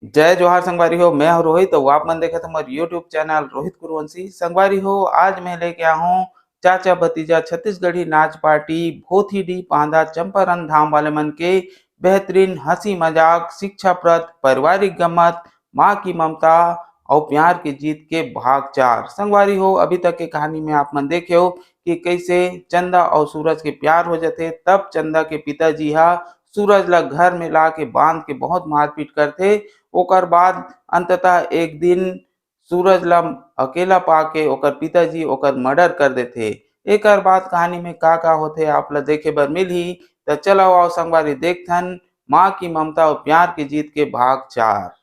जय जोहार संगवारी हो। मैं हूं रोहित। तो आप मन देखे हमारे यूट्यूब चैनल रोहित कुरवंशी संगवारी हो। आज मैं लेके आया हूँ चाचा भतीजा छत्तीसगढ़ी नाच पार्टी भोथीडी पांदा चंपारण धाम वाले मन के बेहतरीन हंसी मजाक शिक्षाप्रद पारिवारिक गमत माँ की ममता और प्यार की जीत के भाग 4 संगवारी हो। अभी तक के कहानी में आप मन देखे हो कि कैसे चंदा और सूरज के प्यार हो जाते, तब चंदा के पिताजी हा सूरज ला घर में ला के बांध के बहुत मारपीट करते। ओकर बाद अंततः एक दिन सूरज ला अकेला पाके ओकर पिताजी ओकर मर्डर कर देथे। एकर बाद कहानी में का होथे आप ला देखे बर मिलही। तो चलो आओ संगवारी देखथन माँ की ममता और प्यार की जीत के भाग 4।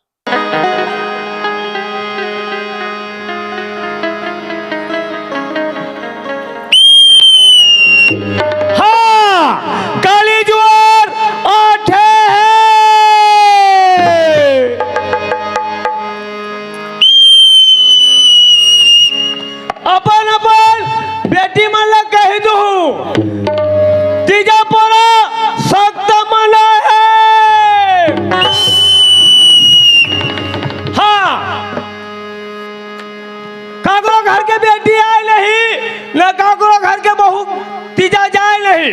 हाँ, काली ज्वार आठे अपन अपन बेटी मन ला कह दू तीजा पोरा सख्त मन है। हाँ, काकरो घर के बेटी आए नहीं न काकरो घर के बहू तीजा जाए नहीं।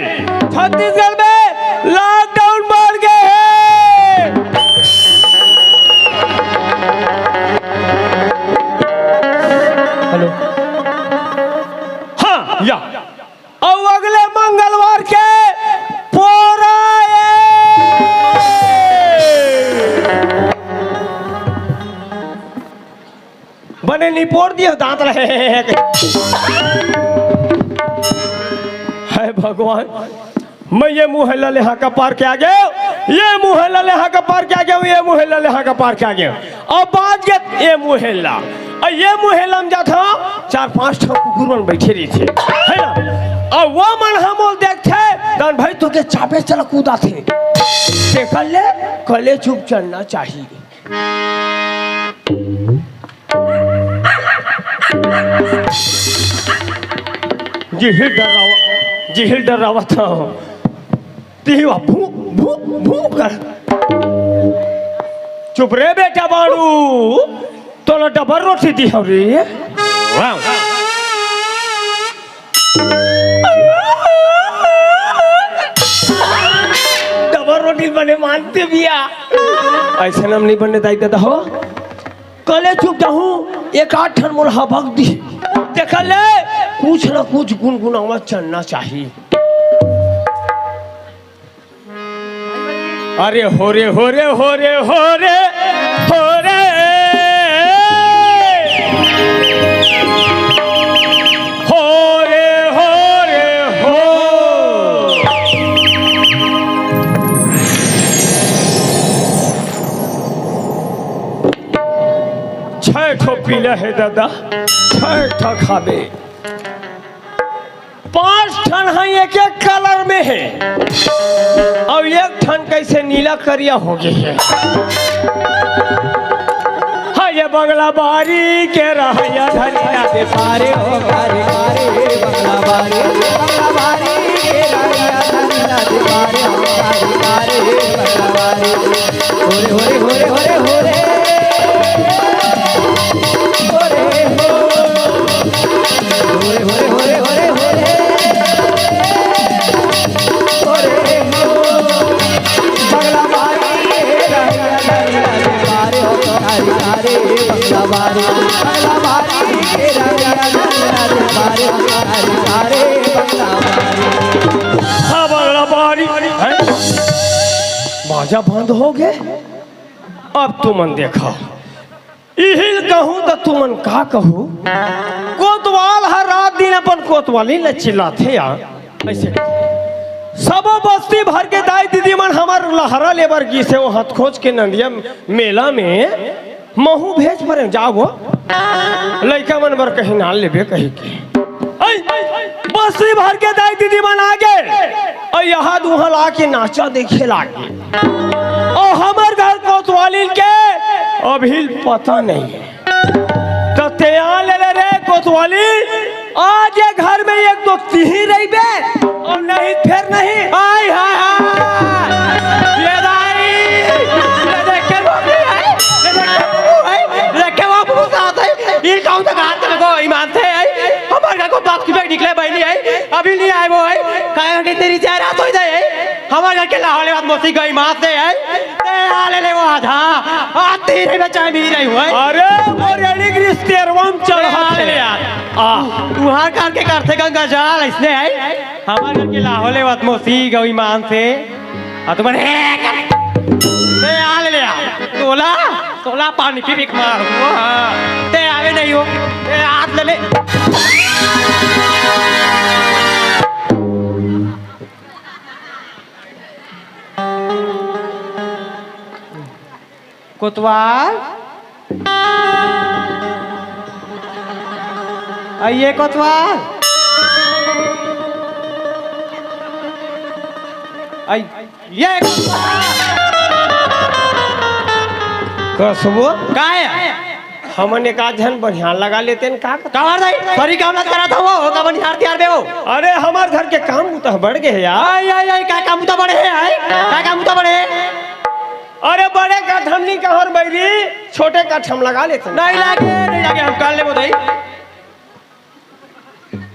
छत्तीसगढ़ में लॉकडाउन बढ़ गए हैं। हेलो, हाँ या और अगले मंगलवार के पोरा बने नहीं पोड़ दिए दांत रहे है भगवान। मैं ये मुहल्ला लेहा का पार के आ गया, ये मुहल्ला लेहा का पार के आ गया, ये मुहल्ला लेहा का पार के आ गया। अब बात ये मुहल्ला और ये मुहल्ला में जाता 4-5 कुकुर मन बैठे रही थे है ना। और वो मन हम बोल देखते दान भाई तो के चापे चला कूदा थे कले चुप चलना चाहिए। जी हिल डर रहा था तीवा भू भू भू कर। चुप रे बेटा बाड़ू तो डबर रोटी दी हो रे। डबर रोटी बने मानते बिया ऐसा नाम नहीं बनने दाई दादा हो। कले चुप जाऊं एक 8 ठन मोल हबक दी देख ले कुछ ना कुछ गुनगुनावा चलना चाहिए। अरे हो रे हो रे हो रे हो रे हो रे हो रे हो रे हो। छह ठो पीला है दादा, 6 ठो खाबे, 5 ठन है एक एक कलर में है और 1 ठन कैसे नीला करिया हो गए है। हाँ ये बंगला बारी के रहा धनिया दे सारे हो गारे गारे बंगला बारी के रहा धनिया दे सारे हो गारे गारे बंगला बारी। होरे होरे होरे होरे होरे बाजा बंद हो गए। अब तुमन देखा इहिल कहूँ तो तुमन का कहूँ कोतवाल हर रात दिन अपन कोतवाली न चिल्लाते यार ऐसे सब बस्ती भर के दाई दीदी मन हमार लहरा लेबर की से वो हथ खोज के नंदिया मेला में महू भेज पर जाओ लड़का मन बर कहीं ना लेबे कहीं के बस्ती भर के दाई दीदी मन आ गए और यहाँ दुहा ला के नाचा देखे लागे और हमार घर कोतवाली के अभी पता नहीं है। तो तैयार ले रे कोतवाली आज ये घर में एक तो तीही रही बे और नहीं फिर नहीं हाय हाय हाय ये दाई ये देख के करके लाहौले बात मोसी गई मां से है ते आले ले वो आधा आती रे बच्चा भी नहीं हुआ अरे मोरेली क्रिस्टियरवम चढ़ा ले यार वहां करके करते गंगा जाल इसने है हमार करके लाहौले बात मोसी गई मां से तुम ते आले ले तोला तोला पानी की बिक मार ते आवे नहीं हो ते हाथ ले ले कोतवाल आइए कोतवाल ये कसबो का है हमने का झन बढ़िया लगा लेते हैं का कवर नहीं सॉरी काम ना करा था वो का बढ़िया तैयार बे वो अरे हमार घर के काम तो बढ़ गए यार आई का काम तो बढ़े है का काम तो बढ़े अरे बड़े का ठमनी का और बैरी छोटे का ठम लगा लेते नहीं लागे हम काल ले बताई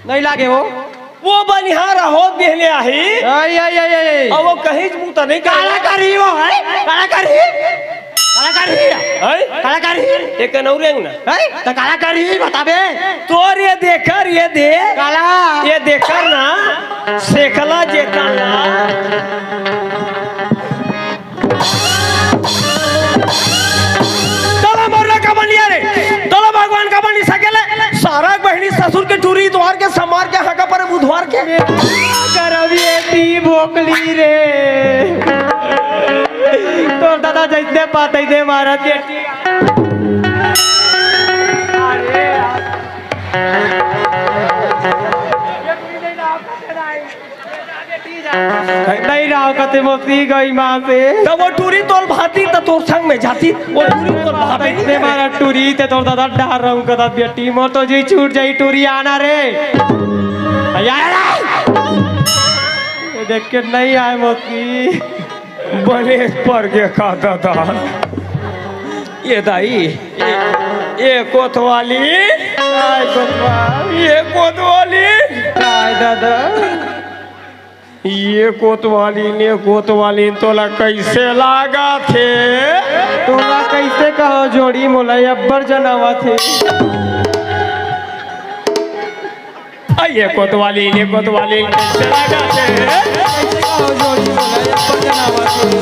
नहीं लागे वो बनिहार हो बेहले आही आई और वो कहीं मुंह नहीं काला करी वो है काला करी एक नौरेंग ना तो काला करी बताबे तोर ये दे काला ये देखकर ना सेखला जेता ना तला मरना का बनिया रे तला भगवान का बनी सकेले सारा बहनी ससुर के टूरी द्वार के समार के हका पर बुधवार के करविए ती भोकली रे तो दादा जैसे पाते दे मारा बेटी नहीं राव कते मोती गई मां से तो वो टूरी तोल भाती तो तोर संग में जाती वो टूरी तोल भाती दे मारा टूरी ते तोर दादा डर रहूं कदा बेटी मोर तो जी छूट जाई टूरी आना रे यार देख के नहीं आए मोती बने पर के का दादा ये दाई ये कोतवाली ये कोतवाली दादा ये कोतवाली तोला कैसे लागा थे तोला कैसे कहो जोड़ी मोला अब्बर जनावा थे ये कोतवाली कैसे लागा थे कैसे कहो जोड़ी मोला अब्बर जनावा थे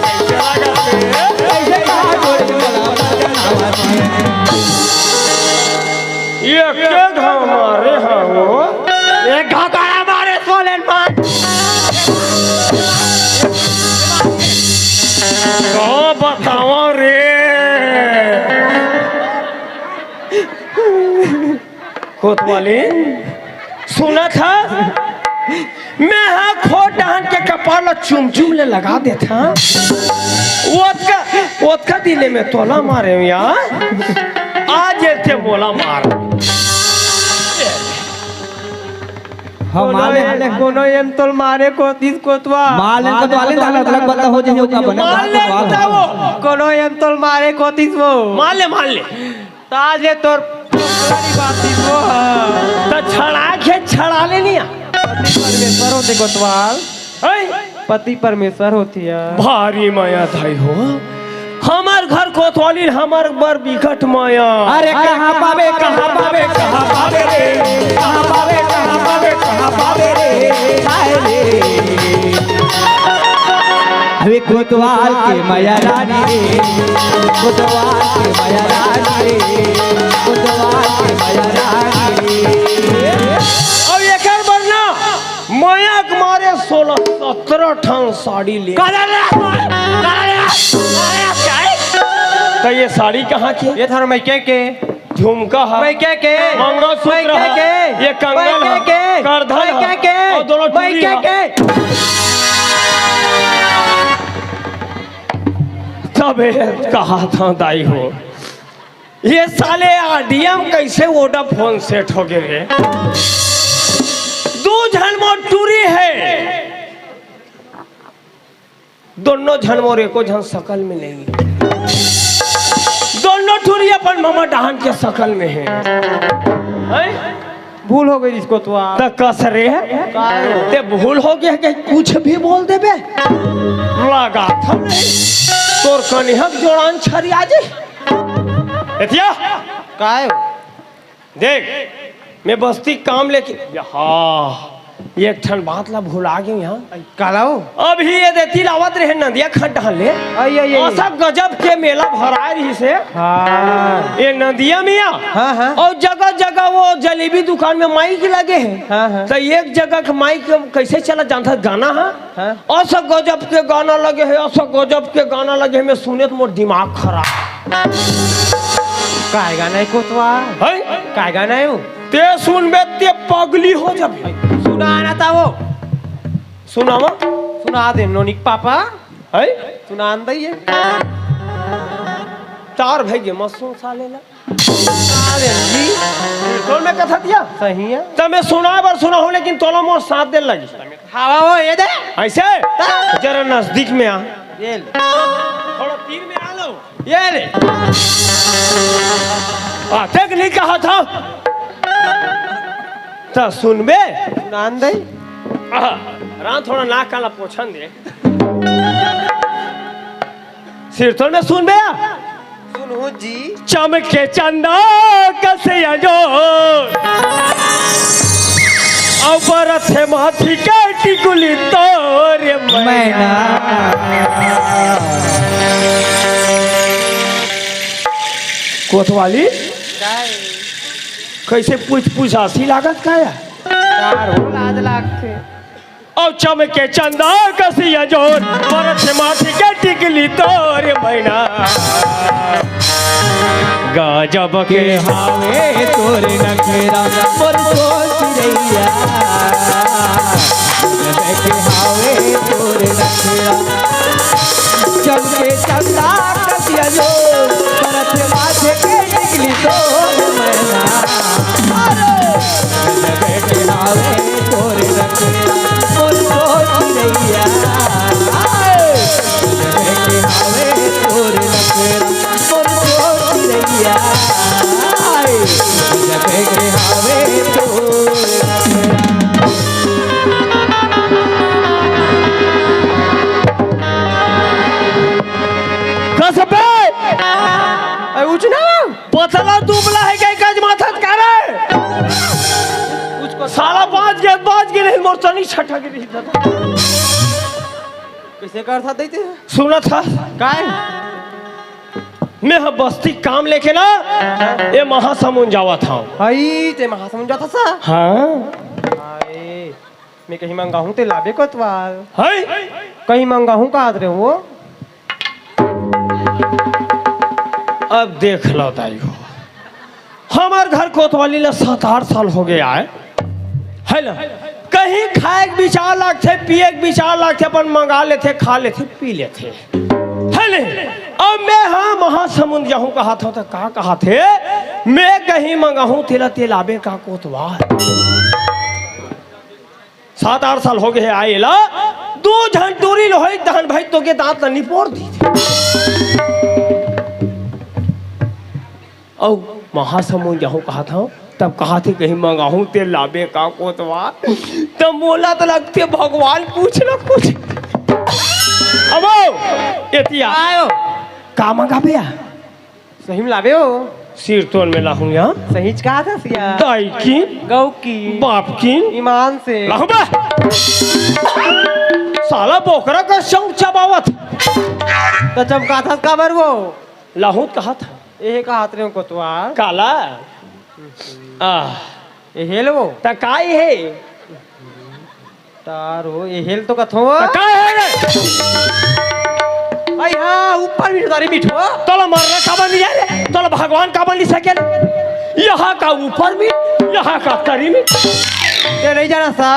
कैसे लागा थे कैसे कहो जोड़ी मोला अब्बर जनावा थे ये के घाव मारे हो एक घाकारा मारे सोलेन मार तो बताओ रे कोतवाली सुना था मैं हाँ खो डांट के कपाल चुम ले लगा देता ओतका दिले में तोला मारे यार आज थे बोला मार हमारे कोनो एम तोल मारे को तीस कोतवा माल को तो आले अलग अलग पता हो जाए का बने कोनो एम तोल मारे को तीस वो माल ले ताजे तोर बात तीस वो तो छड़ा ले नहीं परमेश्वर होते कोतवाल पति परमेश्वर होती है भारी माया धाई हो हमार घर कोतवाली हमार बर बिकट माया अरे कहां पावे रे हाय रे अरे कोतवाल के माया रानी रे कोतवाल के माया रानी रे कोतवाल के माया रानी अब एकर बरना माया के मारे 16-17 ठन साड़ी ले तो ये साड़ी कहाँ की ये थार मैके के झुमका है मैके के मंगलसूत्र है ये कंगन है करधन है और दोनों मैके के तबे कहा था दाई हो ये साले आरडीएम कैसे वोडाफोन सेट हो गए रे दो झन मोर टूरी है दोनों झन मोर एको झन शकल में नहीं दोनों टूरी अपन मामा डहान के शकल में है भूल हो गई इसको तो तो कस रे है ते भूल हो गया कि कुछ भी बोल देबे लगा था तोर कनिहक जोड़ान छरिया जी एतिया काय देख मैं बस्ती काम लेके हाँ एक ठन बात ला भुला गई यहाँ कालाओ अभी ये देती लावत रहे नदिया खड्डा ले ऐसा गजब के मेला भरा रही से हाँ ये नदिया मिया हाँ हाँ और जगह जगह वो जलेबी दुकान में माइक लगे हैं हाँ, हाँ। तो एक जगह का माइक कैसे चला जानता गाना है हाँ। ऐसा गजब के गाना लगे है ऐसा गजब के गाना लगे है मैं सुने तो मोर दिमाग खराब काय गाना है कोतवा है काय गाना है वो ते सुन में ते पगली हो जाबे सुना ना था वो सुनावा सुना दे नोनिक पापा है सुना दे चार भाई गे मसू साले ला सुना दे जी तो मैं कथा दिया सही है तो मैं सुना बार सुना हूँ लेकिन तोला मोर साथ दे लगी हवा वो ये दे ऐसे जरा नजदीक में आ ये ले थोड़ा तीर में आ लो ये ले आते नहीं कहा था तो सुनबे सुना दे राम थोड़ा नाक काला पोछन दे सिरतोल में सुनबे सुनो जी चमके चंदा कसे जो और थे माथी के टिकुली तोरे मैना कोतवाली कैसे पूछ हंसी लागत का लाज लागते और चमके चंदा कसिया जोर बरस माथी के टिकली तोरे मैना गजब के हावे तोरे नखरा पर सोच रैया के हावे तोरे नखरा चमके चंदा कसिया जो परत माथे के निकली तो मैना अरे के हावे तोरे नखरा पर सोच रैया के हावे तोरे नखरा पर सोच रैया के हावे तोरे नखरा कसबे उचना पतला दुबला है क्या गज माथा करे साला बाज के नहीं मोरचनी छठा के रही था कैसे कर था देते सुना था काय मैं बस्ती काम लेके ना ये महासमुंद जावा था हई ते महासमुंद जाता सा हाँ हाय मैं कहीं मंगा हूं ते लाबे कोतवाल है कहीं मंगा हूं का आदरे वो अब देख लो दाई हो हमार घर कोतवाली ला 7-8 साल हो गया है ना कहीं खाए के विचार लागते पिए के विचार लागते अपन मंगा लेते खा लेते पी लेते है नहीं अब मैं हाँ महासमुंद जाऊं कहा था तो कहा थे मैं कहीं मंगा हूं तेला तेलाबे का कोतवाल 7-8 साल हो गए आए ला 2 झंटूरी लोही दहन भाई तो के दांत निपोड़ दी और महासमुंद जाऊं कहा था तब कहा थे कहीं मंगाऊं ते लाबे का कोतवाल तब बोला तो लगते भगवान पूछ लो कुछ अब एतिया आयो का मंगा भैया सही में लाबे हो सिर तोल में लाहूं यहाँ सही कहा था सिया दाई की गौ की बाप की ईमान से लाहूं बे साला बोकरा का शौक चबावत तो चमका था काबर वो लाहूं कहा था ये कहा रे कोतवाल काला ये हेल वो ता काय है तारो ये हेल तो कथो ता काय है रे आई हां ऊपर भी तारी मिठो तोला मरना का बन जाए तोला भगवान का बन सके यहाँ का ऊपर में यहाँ का तरी में ते नहीं जाना सा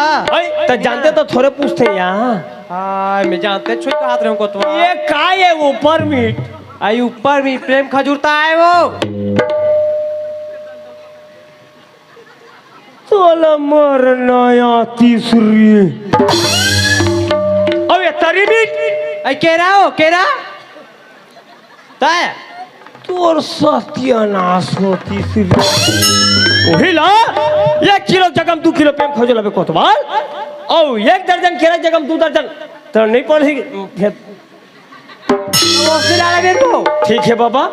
तो जानते तो थोड़े पूछते यहाँ हां मैं जानते छुई कहा रे कोतवाल ये काय है ऊपर मीट आई ऊपर भी प्रेम खजूरता है वो तोला मरना या तीसरी अब ये तरी मीट आई केरा हो केरा ताया तोर सत्यानाश हो तीसरी वही ला 1 किलो जगम 2 किलो पेम खोज लबे कोतवाल और 1 दर्जन केरा जगम 2 दर्जन तो नहीं पड़ी ठीक है बाबा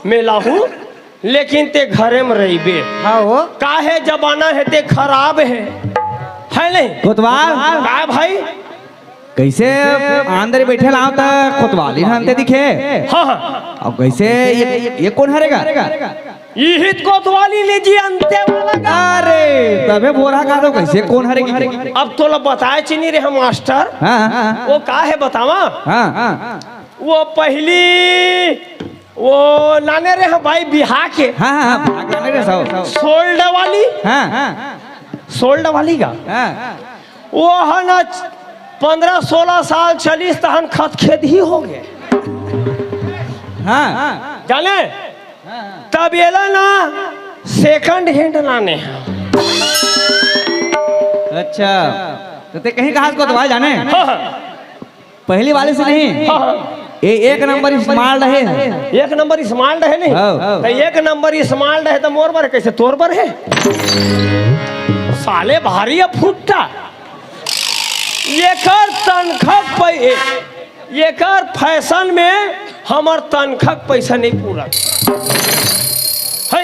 मैं लाहू लेकिन ते घरे में रहीबे हाँ वो काहे जमाना है ते खराब है नहीं कोतवाल का भाई कैसे अंदर बैठे लाओ तो कोतवाली हमते दिखे हाँ हाँ अब कैसे ये कौन हरेगा यही कोतवाली लीजिए अंते वाला अरे तबे बोरा का तो कैसे कौन हरेगी अब तो बताए चीनी रे हम मास्टर हाँ वो का है बतावा हाँ वो पहली वो लाने रे हम भाई बिहार के हाँ सोल्ड वाली सोल्ड वाली का वो है ना 15-16 साल चलीस तहन खत खेत ही हो गए जाने तब ये ना सेकंड हैंड लाने हैं अच्छा तो ते कहीं कहा को तो जाने हाँ, पहली वाले से नहीं हाँ, ये 1 नंबर इस्तेमाल रहे 1 नंबर इस्तेमाल रहे नहीं हाँ। तो 1 नंबर इस्तेमाल रहे तो मोर बर कैसे तोर बर है साले भारी है फुट्टा एकर तनखा एकर फैशन में हमार तनखा पैसा नहीं पूरा है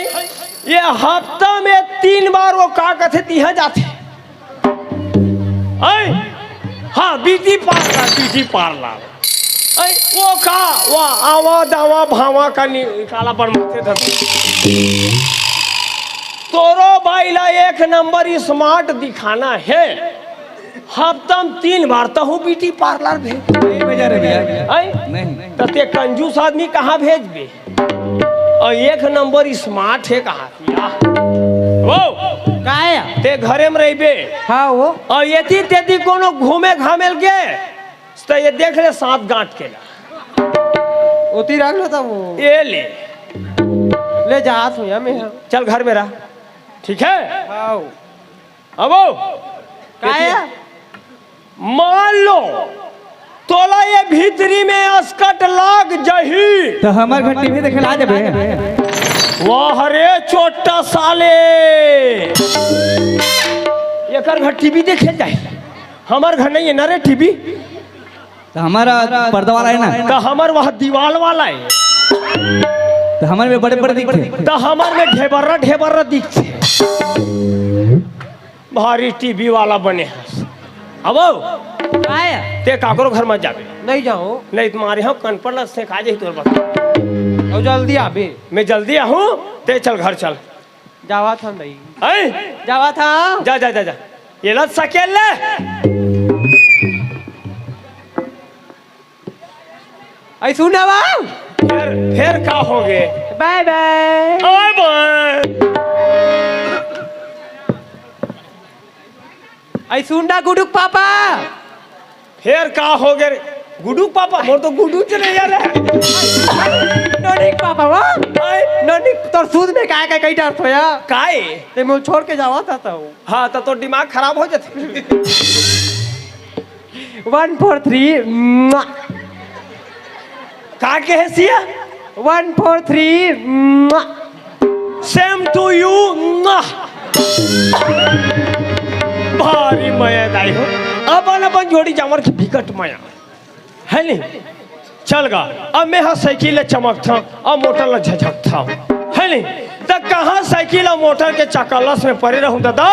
ये हफ्ता में 3 बार वो का कहते तिहा जाते हाँ ब्यूटी पार्लर वो का वो आवा दावा भावा का निकाला पर माथे धरते तोरो बाइला 1 नंबर स्मार्ट दिखाना है हफ्ता में 3 बार तो हूँ ब्यूटी पार्लर नहीं तो ते कंजूस आदमी कहाँ भेजबे और 1 नंबर स्मार्ट है कहाँ वो काहे ते घरे में रहीबे हाँ वो और यदि तेती कोनो घूमे घामेल के तो ये देख ले 7 गांठ के ला ओती रख लो था वो ये ले जात हूँ मैं चल घर में रह ठीक है हाँ अब काहे मान लो तोला ये भीतरी में अस्कट लाग जही तो हमार घर टीवी देखे ला देबे वाह रे छोटा साले एकर घर टीवी देखे जाए हमार घर नहीं है ना रे टीवी तो हमारा पर्दा वाला है ना तो हमार वहाँ दीवाल वाला है तो हमारे में बड़े बड़े दिखते तो हमार में ढेबर्रा दिखते भारी टीवी वाला बने हैं अब ते काकरो घर मत जाबे नहीं जाओ नहीं तुम्हारे यहाँ कनपड़ से खा जाए तोर बता और जल्दी आबे मैं जल्दी आहूँ ते चल घर चल जावा था नहीं ऐ जावा था जा जा जा जा ये लत सकेल ले ऐ सुनावा फिर का हो गए बाय बाय ओए बाय ऐ सुनना गुडुक पापा फिर का हो गए गुडू पापा मोर तो गुडू चले जा रहे नोनिक पापा वा नोनिक तोर सूद में काय काय कई डर होया काए ते मैं छोड़ के जावा था तो हाँ तो दिमाग खराब हो जाते 1 4 3 का के है सिया 1 4 3 सेम टू यू भारी माया दाई हो अपन जोड़ी जामर की विकट माया है नहीं चल गा अब मैं हाँ साइकिल चमक था और मोटर ला झझक था है नहीं तो कहाँ साइकिल और मोटर के चकलस में पड़े रहूं दादा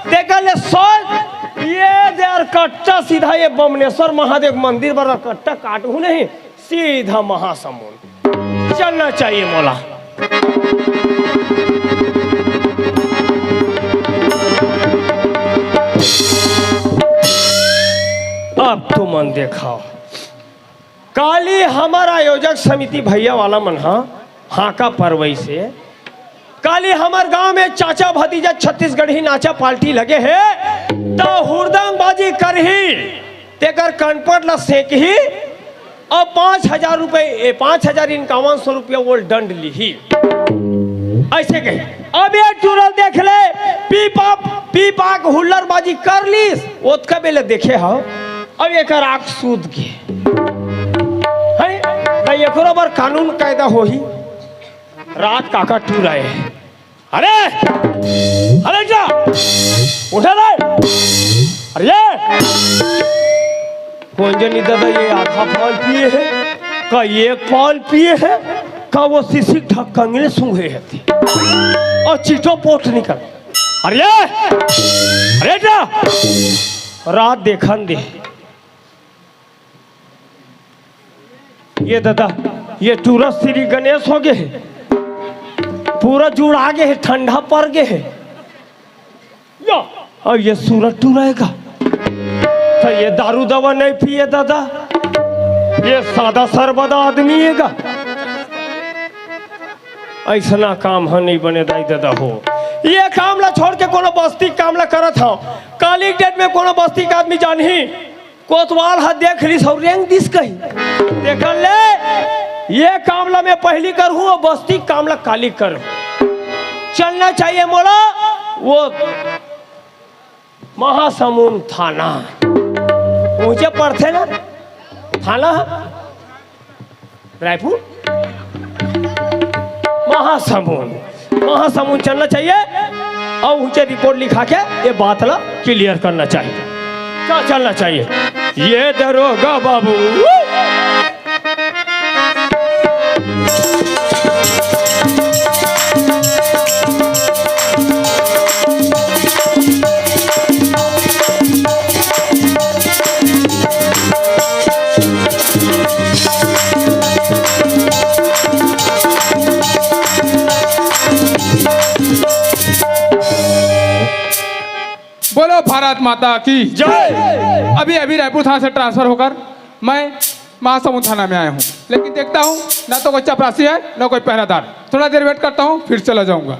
देखा ले सोच ये देर कट्टा सीधा ये बमनेश्वर महादेव मंदिर बड़ा कट्टा काटू नहीं सीधा महासमुंद चलना चाहिए मोला अब तो मन देखा काली हमारा आयोजक समिति भैया वाला मन हाँ का परवई से काली हमार गांव में चाचा भतीजा छत्तीसगढ़ी नाचा पार्टी लगे है तो हुरदंगबाजी कर ही तेकर कनपट ला सेक ही और 5,000 रुपये 5,5100 रुपया वो दंड ली ही ऐसे कही अब ये टूरल देख ले पी पाक हुल्लड़बाजी कर लीस ओतका बेले देखे हो अब एक आँख सूद के है बर कानून कायदा हो ही रात काका टूर आए अरे अरे क्या उठा रे, अरे कौन जनी दादा ये आधा पाल पिए है का एक पाल पिए है का वो सीसी ढक्कन सूंघे है और चीटो पोट निकल। अरे अरे क्या रात देखन दे ये दादा, ये टूरस श्री गणेश हो गए है, पूरा जुड़ा गए है, ठंडा पड़ गए है या और ये सूरज टूरेगा तो ये दारू दवा नहीं पिए दादा, ये सादा सरबदा आदमी हैगा। ऐसा काम है नहीं बने दाई दादा हो, ये काम ला छोड़ के कोनो बस्ती काम ला करत हो। काली डेट में कोनो बस्ती का आदमी जानही कोतवाल हाथ देख ली सब रेंग दिस कही देखल ले, ये कामला मैं पहली करूँ और बस्ती कामला काली करूँ। चलना चाहिए मोला वो महासमुंद थाना, मुझे पढ़ते ना थाना रायपुर महासमुंद चलना चाहिए और ऊंचे रिपोर्ट लिखा के ये बात ला क्लियर करना चाहिए। क्या चलना चाहिए ये दरोगा बाबू। बोलो भारत माता की जय। अभी अभी रायपुर थाना से ट्रांसफर होकर मैं महासमुंद थाना में आया हूँ, लेकिन देखता हूँ ना तो कोई चपरासी है ना कोई पहरादार। थोड़ा देर वेट करता हूँ फिर चला जाऊंगा।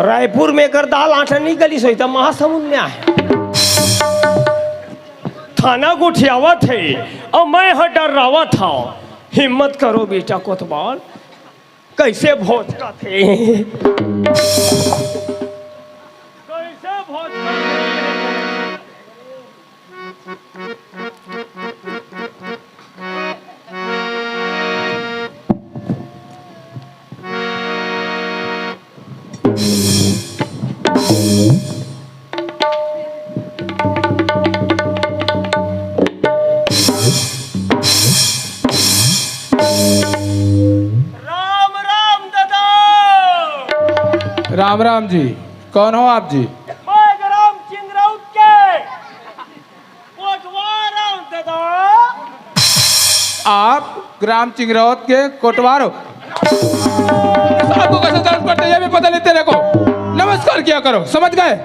रायपुर में कर दाल आटा नहीं गली सोई था, महासमुंद में आए थाना गुठियावा थे और मैं हर डरावा था। हिम्मत करो बेटा कोतवाल, कैसे भोज का थे कैसे भोज का राम राम जी, कौन हो आप जी? मैं ग्राम चिंगराउत के कोटवार हूं दादा। आप ग्राम चिंगरौत के कोटवार हो? आपको कैसे दर्द करते ये भी पता नहीं तेरे को। नमस्कार किया करो, समझ गए?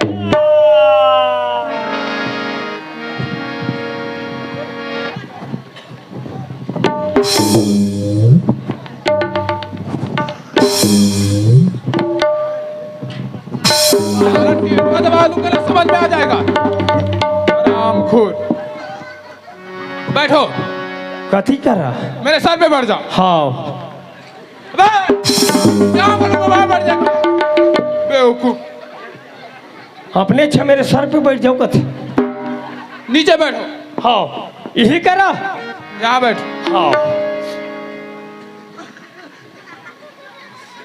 दबा दूंगा ना, समझ में आ जाएगा। राम खुद बैठो, कथी कर रहा? मेरे सर पे बैठ जाओ। हाँ क्या बोलूंगा, वहां बैठ जाओ बेवकूफ। अपने अच्छा मेरे सर पे बैठ जाओ कथी? नीचे बैठो। हाँ यही करा। यहाँ बैठ। हाँ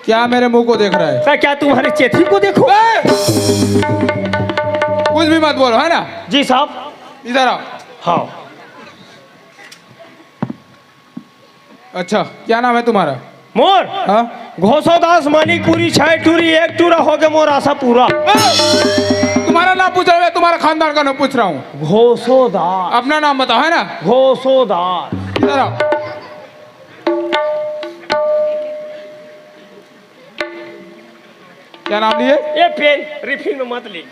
क्या मेरे मुंह को देख रहा है? मैं क्या तुम्हारे चेथी को देखूं? कुछ भी मत बोलो, है ना? जी साहब। इधर आओ। हाँ अच्छा, क्या नाम है तुम्हारा? मोर हाँ? घोसोदास मानिकपुरी छह टूरी एक टूरा हो गया मोर आशा पूरा। तुम्हारा नाम पूछ रहा हूँ, तुम्हारा खानदान का नाम पूछ रहा हूँ। घोसोदास। अपना नाम बताओ, है ना? घोसोदास। इधर आओ। क्या नाम लिए? ये पेन रिफिल में मत लिख।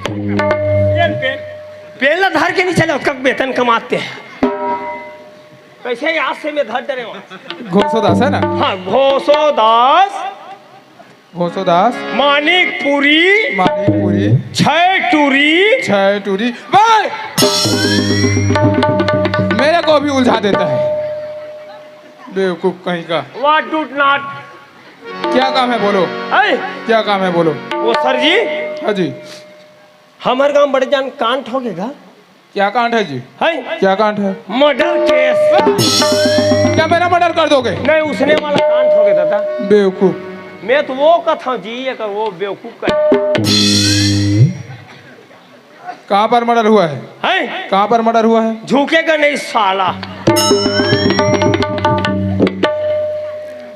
ये पेन ला धर के नहीं चले, कब वेतन कमाते हैं कैसे यहाँ से में धर डरे। घोसोदास है ना? हाँ घोसोदास। घोसोदास मानिकपुरी मानिकपुरी छह टूरी। भाई मेरे को भी उलझा देता है बेवकूफ कहीं का। What do not. क्या काम है बोलो? क्या काम है बोलो? वो सर जी। हाँ जी। हमारे गांव बड़े जान कांड हो गएगा। क्या कांड है जी? है क्या कांड है? Murder case. क्या मेरा मर्डर कर दोगे? नहीं, उसने वाला कांड हो गया दादा। बेवकूफ, मैं तो वो कथा जी एक वो बेवकूफ का कहाँ पर मर्डर हुआ है? है कहाँ पर मर्डर हुआ है? झुकेगा नहीं साला।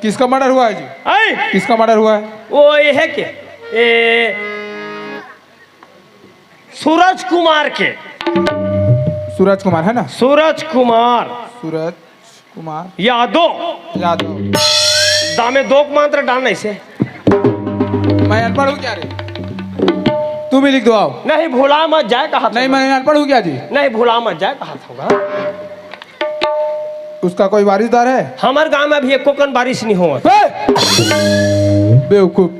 किसका मर्डर हुआ है जी? है किसका मर्डर हुआ है? वो ये है के सूरज कुमार के। सूरज कुमार है ना? सूरज कुमार सूरज कुमार यादव यादव। दामे दो मंत्र डालने से मैं अनपढ़ हूँ क्या रे? तू भी लिख दो आओ। नहीं भूला मत जाए कहा नहीं मैं अनपढ़ हूँ क्या जी? नहीं भूला मत जाए कहा होगा। उसका कोई वारिसदार है? हमारे गांव में अभी एक कोकन बारिश नहीं हुआ। बेवकूफ।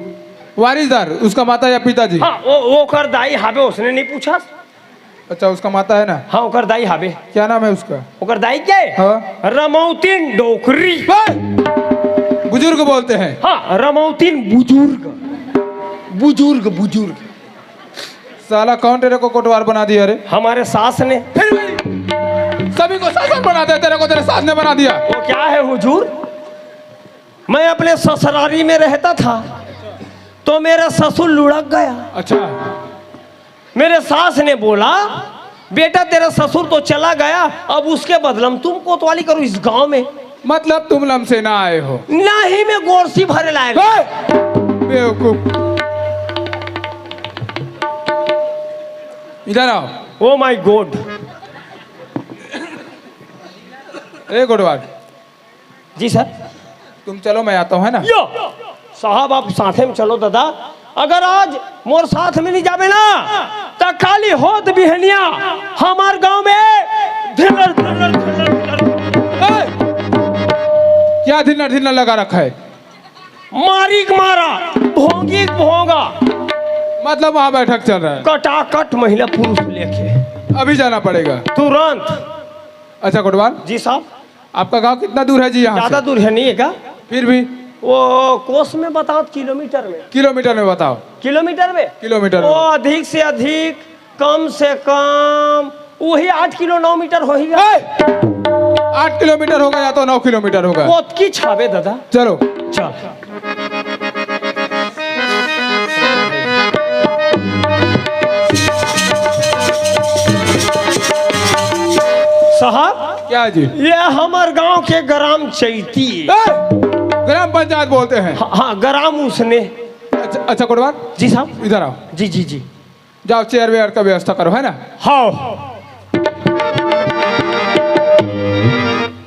वारिसदार उसका माता या पिताजी? हाँ वो कर दाई हावे उसने नहीं पूछा। अच्छा उसका माता है ना? हाँ ओकर दाई हावे। क्या नाम है उसका? ओकर दाई क्या है? हाँ रमौतीन डोकरी। बुजुर्ग बोलते हैं। हाँ रमौतीन बुजुर्ग बुजुर्ग बुजुर्ग। साला कौन तेरे को कोटवार बना दिया रे? हमारे सास ने। फिर भी सभी को शासन बना दिया, तेरे को तेरे सास ने बना दिया। वो क्या है हुजूर, मैं अपने ससुरारी में रहता था तो मेरा ससुर लुढ़क गया। अच्छा मेरे सास ने बोला बेटा तेरा ससुर तो चला गया, अब उसके बदलम तुम कोतवाली करो इस गांव में। मतलब तुम लम से ना आए हो? नहीं मैं गोरसी भरे लाएगा। बेवकूफ। इधर आओ। Oh my God. ए गोडवार जी सर। तुम चलो मैं आता हूँ है ना? यो साहब आप साथे में चलो दादा। अगर आज मोर साथ में नहीं जावे ना तो खाली होत बिहनिया हमार गांव में धिलर धिलर धिलर धिलर। क्या धिनर धिनर लगा रखा है? मारिक मारा भोंगी भोंगा। मतलब वहाँ बैठक चल रहा है? कटाकट महिला पुरुष लेके अभी जाना पड़ेगा तुरंत। अच्छा गोडवार जी साहब। आपका गांव कितना दूर है जी यहाँ ज्यादा से? दूर है नहीं है क्या? फिर भी वो कोस में बताओ किलोमीटर में। किलोमीटर में बताओ। किलोमीटर में किलोमीटर वो में अधिक से अधिक कम से कम वही 8 किलो 9 मीटर हो ही 8 किलोमीटर होगा या तो 9 किलोमीटर होगा। बहुत की छावे दादा। चलो चल साहब। क्या जी? ये हमार गांव के ग्राम चैती। ग्राम पंचायत बोलते हैं? हाँ ग्राम उसने। अच्छा गोडवार जी साहब। इधर आओ। जी जी जी। जाओ चेयर वेयर का व्यवस्था करो है ना? हाँ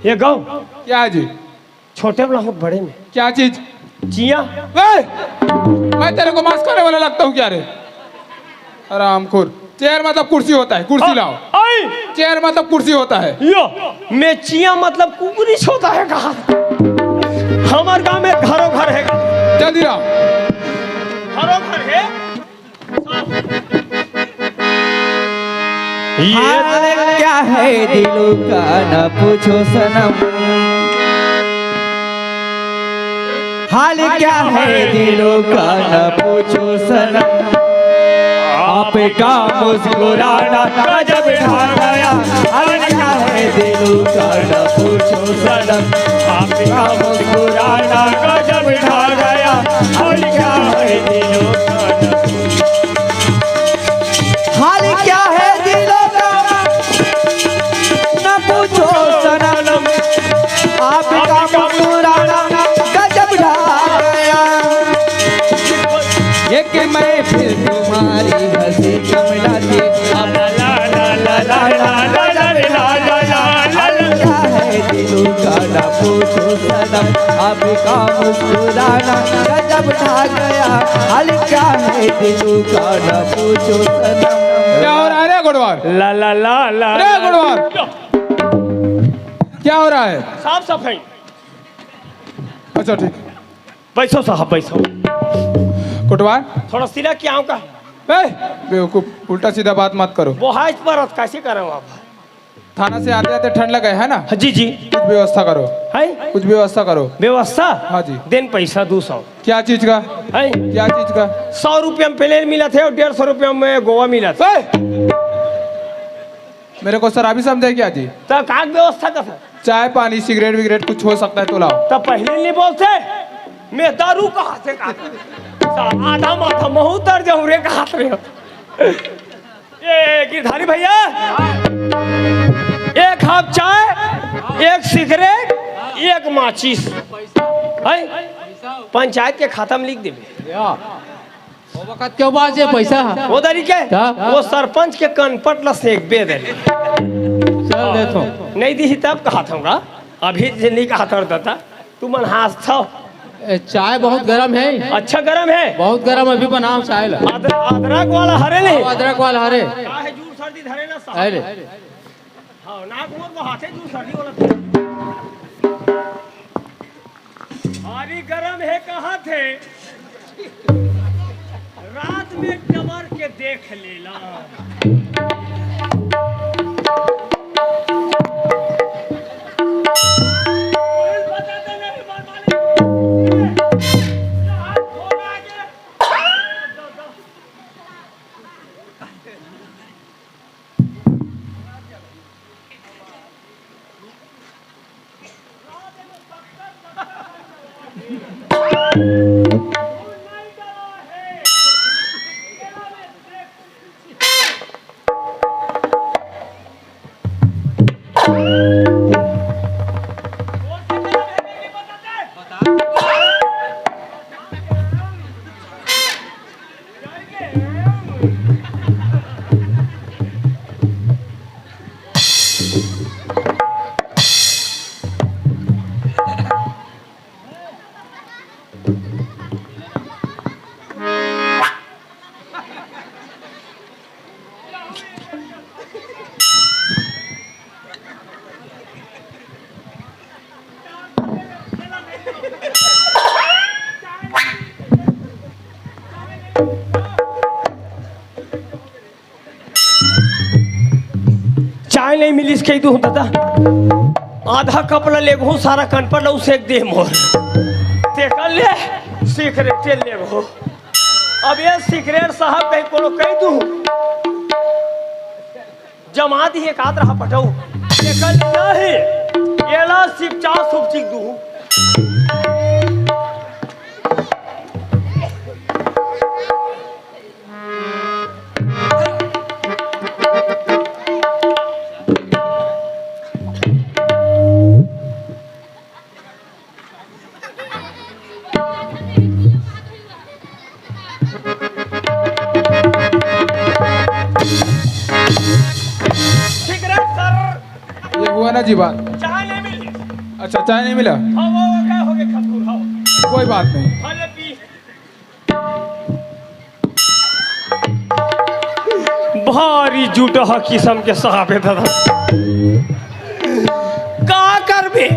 ये गाँव क्या है जी? छोटे वाला हो बड़े में क्या चीज? जिया। मैं तेरे को मास्क खाने वाला लगता हूँ क्या रे? आरामखोर। चेयर मतलब कुर्सी होता है, कुर्सी लाओ। चेयर मतलब कुर्सी होता है। यो मैं चिया मतलब कुकुरी होता है कहा। हमारे गांव में घरों घर है। जल्दी आओ। घरों घर है। हाल क्या है दिलों का न पूछो सनम, हाल क्या है दिलों का न पूछो सनम, आपका मुस्कुराना गजब ढा गया, हाल क्या है दिलों का न पूछो सनम, आपका मुस्कुराना गजब ढा गया, हाल क्या है दिलों का हाल क्या है दिलों का न पूछो सनम, आपका मुस्कुराना गजब ढा गया, एक मैं फिर तुम्हारी हंसी कमलाती, क्या है दिलों का न पूछो सनम, आपका मुस्कुराना गजब ढा गया, हाल क्या है दिलों का न पूछो सनम। क्या हो रहा है रे गुड़वार? ला ला ला ला रे गुड़वार क्या हो रहा है? साफ सफाई। अच्छा ठीक। बैठो साहब बैठो। गुड़वार थोड़ा सीधा क्या का बेवकूफ, उल्टा सीधा बात मत करो। वो हाइट पर कैसे करो आप? थाना से आते आते ठंड लगा है ना? जी जी। कुछ व्यवस्था करो, है कुछ व्यवस्था करो। व्यवस्था? हाँ जी। दिन पैसा 200। क्या चीज का? है क्या चीज का? 100 रुपया में प्लेन मिला थे और 150 रुपया में गोवा मिला था। मेरे को शराबी समझे क्या जी? तो का व्यवस्था का था? चाय पानी सिगरेट विगरेट कुछ हो सकता है तो लाओ। तो पहले नहीं बोलते मैं दारू कहाँ से आधा माथा महू तर जाऊँ रे कहाँ रहे हो। ये गिरधारी भैया, एक हाफ चाय, एक सिगरेट, एक माचिस है पंचायत के खाता में लिख देवे। वो वक्त क्यों बात है पैसा वो तरीके वो सरपंच के कनपट लस एक बे दे चल देतो नहीं दी तब कहा था अभी से नहीं कहा था तू मन हाथ था। चाय बहुत गर्म है। अच्छा गर्म है, बहुत गर्म अभी बनाओ चाय ला। अदरक वाला हरे नहीं, अदरक वाला हरे काहे जूर सर्दी धरे ना साहब। अरे हां नाक मोर को हाथे जूर सर्दी वाला भारी गर्म है कहाँ थे रात में कमर के देख लेला। चाय नहीं मिली इसके दूँ दादा आधा कप ला ले गो सारा कनपट ला सेक दे मोर देखल ले सिगरेट ले गो। अब ये सिगरेट साहब कहीं कोनो कह दूँ जमा दी एक आध रहा पटाऊ देखल नहीं ये ला सिपचा सुपचिक दूँ। ना जी बात चाय नहीं मिली। अच्छा चाय नहीं मिला हाँ वो क्या हो गया खतूर हाँ कोई बात नहीं। भले पी भारी जुटा किस्म के साहब दादा का कर भी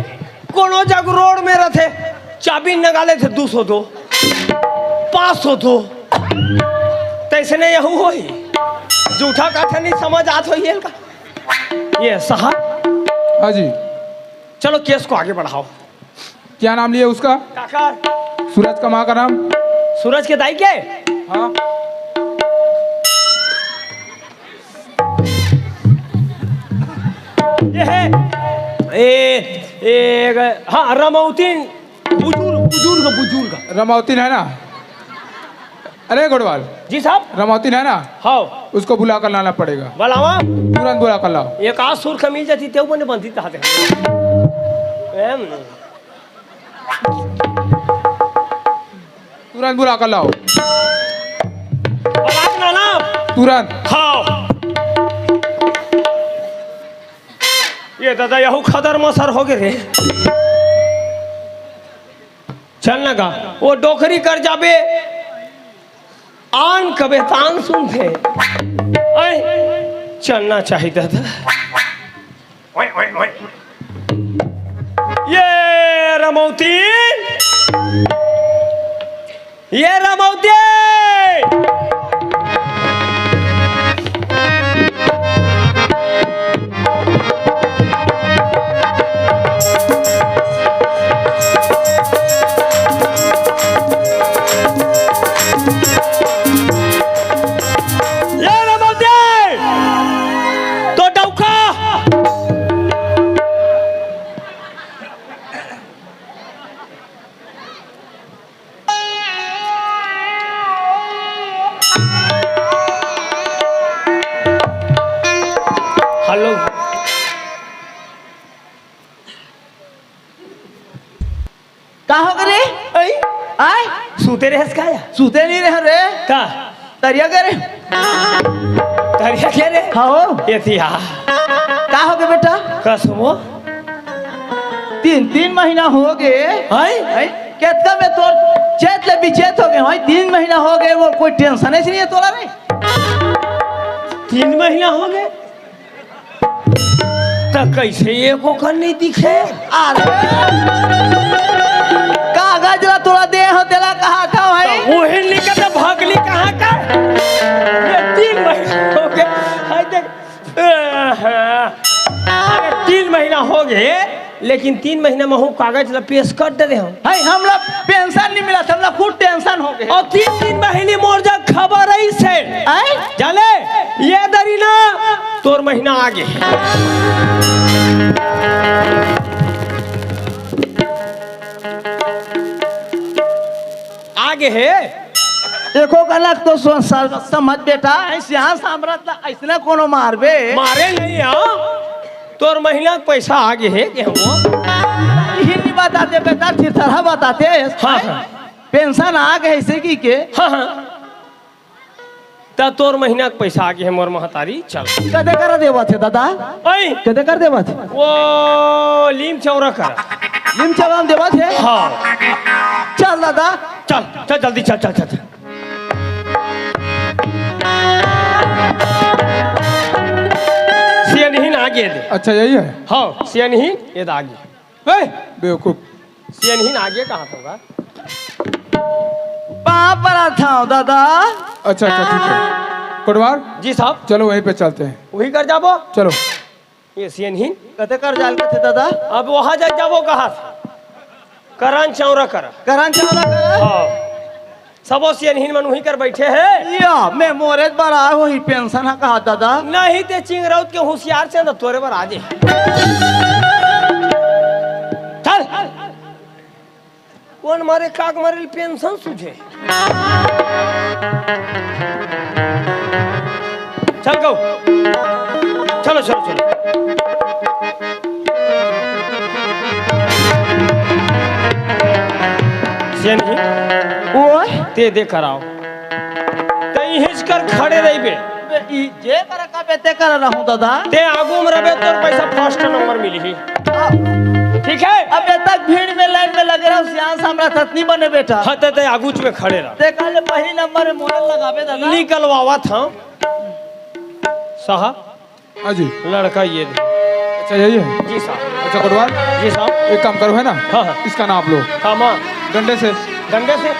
कोनो जग रोड में रहते चाबी नगाले थे 202 502 तैसे नहीं यहू हो ही जूठा काठा नहीं समझ आत हो ये साहब। हाँ जी चलो केस को आगे बढ़ाओ। क्या नाम लिया उसका? काका सूरज का माँ का नाम? सूरज के दाई के हाँ ये है हाँ रमौतीन बुजुर्ग रमौतीन है ना? अरे गोडवाल जी साहब रमौतीन है ना? हाँ उसको बुला कर लाना पड़ेगा। बुलावा तुरंत बुला कर लाओ। एक आध सुर कमीज जाती तेव बने बनती ताते तुरंत बुला कर लाओ बुला ना तुरंत। हाँ ये दादा यहू खदर मसर हो गए रे चलना का वो डोकरी कर जाबे आन कबे तान सुनते चलना चाहिए दादा। ये रमौती तो डौका का हो गए आई आय सूते रहे का या सूते नहीं रहे रे का तरिया करे तरिया के रे हाँ एतिया का हो गए बेटा कसमो 3 महीना हो गए आई केतना में तोर चेत ले बिचेत हो गए भाई 3 महीना हो गए वो कोई टेंशन ही नहीं है तोरा रे 3 महीना हो गए तो कैसे एको कर नहीं दिखे अरे कागज ला तोरा दे हो तेला कहा था भाई वही लिखा था भागली कहाँ का ये 3 महीना हो गए हाय देख 3 महीना हो गए लेकिन 3 महीना में हूँ कागज ला पेश कर दे रहे हम भाई हम लोग पेंशन नहीं मिला हम लोग खूब टेंशन हो गए और 3 महीने मोर जा खबर आई से आय जाले ये दरी ना तोर महीना आगे आगे है देखो गलत तो समझ बेटा ऐसे यहाँ सामरत ऐसने कोनो मारबे मारे नहीं हाँ तोर महीना पैसा आगे है कि हम यही नहीं बताते बेटा तरह बताते हाँ, हाँ। पेंशन आ गए ऐसे की के हाँ हाँ ता तोर महीना के पैसा आगे है मोर महतारी चल कदे कर देवा थे दादा ओए कदे कर देवा थे वो लीम चौरा कर लिम चलाम देवा थे हाँ चल दादा चल चल जल्दी चल चल चल सियानहीन आगे दे अच्छा यही है हाँ सियानहीन ये तो आगे ए, बेवकूफ सियानहीन आगे कहाँ होगा कहाँ पर था दादा अच्छा अच्छा ठीक है कोटवार जी साहब चलो वहीं पे चलते हैं वही कर जाबो चलो ये सियानहीन कदे कर जाल के थे दादा अब वहां जा जाबो कहाँ करान चौरा कर करान चला कर हाँ सबो सियानहीन मन वही कर बैठे है या मैं मोरे बड़ा वही पेंशन है कहा दादा नहीं ते चिंगरौत के होशियार से तोरे पर आजे चल कौन मारे काग मारे पेंशन सुझे चल गो चलो चलो चलो सियानहीन ओए ते दे कराओ तई हिच कर खड़े रही बे जे कर का बेते कर रहूं दादा ते आगू में रबे तोर पैसा फर्स्ट नंबर मिली ही ठीक है अबे तक भीड़ में लाइन में लग रहा हूँ सियान सामरा थतनी बने बेटा हाँ ते आगू में खड़े रह देखा ले पहली नंबर में मोहर लगावे दादा निकलवावा था साहब हाँ जी लड़का ये दे अच्छा यही है जी साहब अच्छा कोटवार जी साहब एक काम करो है ना हाँ हाँ इसका नाप लो कामा डंडे से डंडे से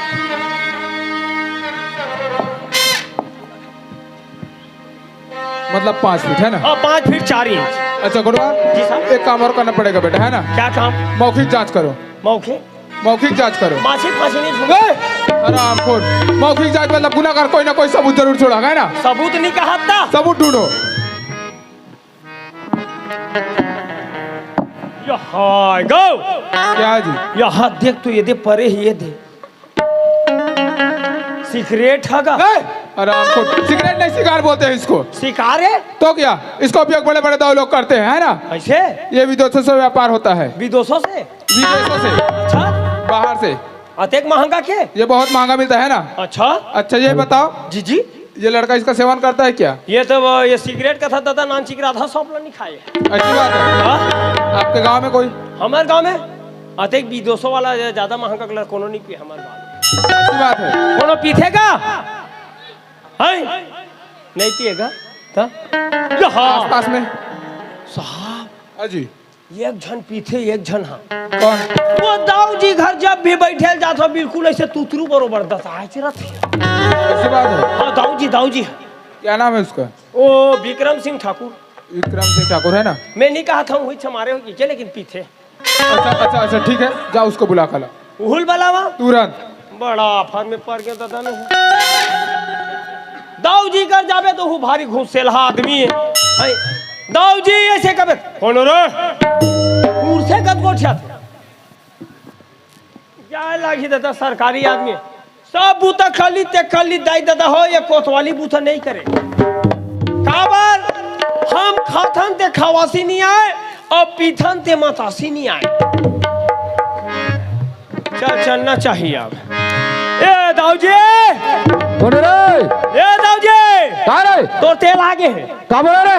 मतलब 5 फीट है ना हाँ 5 फीट 4 इंच अच्छा कोटवार जी साहब एक काम और करना पड़ेगा बेटा है ना क्या काम मौखिक जांच करो मौके मौखिक जांच करो माछी फांसी नहीं झूठे आराम खोल मौखिक जांच मतलब गुनाहगार कोई ना कोई सबूत जरूर छोड़ेगा है ना सबूत नहीं कहा था सबूत ढूंढो यहाँ गो क्या जी यहाँ देख तो ये दे परे ही ये दे सिगरेट हगा आराम खोल सिगरेट नहीं सिगार बोलते हैं इसको शिकार है तो क्या इसका उपयोग बड़े बड़े दाऊ लोग करते हैं है ना ऐसे ये विदेशों से व्यापार होता है विदेशों से विदेशों से अच्छा बाहर से अतेक महंगा के ये बहुत महंगा मिलता है ना अच्छा अच्छा ये बताओ जी जी ये लड़का इसका सेवन करता है क्या ये तो ये सिगरेट का था दादा नान चिक रहा था सौंपला नहीं खाए अच्छी बात है हाँ? आपके गांव में कोई हमारे गांव में अतेक विदेशों वाला ज्यादा महंगा कलर कोनो नहीं पिए हमारे गांव में अच्छी बात है कोनो पीथेगा है नहीं पिएगा तो यहाँ पास में साहब हाँ जी एक जन पीथे एक जन हाँ कौन वो दाऊ जी घर जब भी बैठे जात हो बिल्कुल ऐसे तुतरू बरोबर दसाए रहते अच्छी बात है हाँ दाऊ जी क्या नाम है उसका ओ विक्रम सिंह ठाकुर विक्रम सिंह ठाकुर है ना मैं नहीं कहा था वही हमारे हो गए लेकिन पीछे अच्छा अच्छा अच्छा ठीक है जाओ उसको बुला कर ला उहुल बलावा तुरंत बड़ा आफर में पड़ गया दादा ने दाऊ जी कर जावे तो वो भारी घुसेला आदमी है दाऊ जी ऐसे कबे कौन रे कुर्से कद कोठिया जाए लागी दादा सरकारी आदमी सब बूता खाली दाई दादा हो ये कोतवाली बूथा नहीं करे काबर हम खाथन ते खवासी नहीं आए और पीथन ते मतासी नहीं आए चलना चाहिए अब। ए दाऊजी, बोले रे ए दाऊजी, का रे तो तेल आगे है, का बोले रे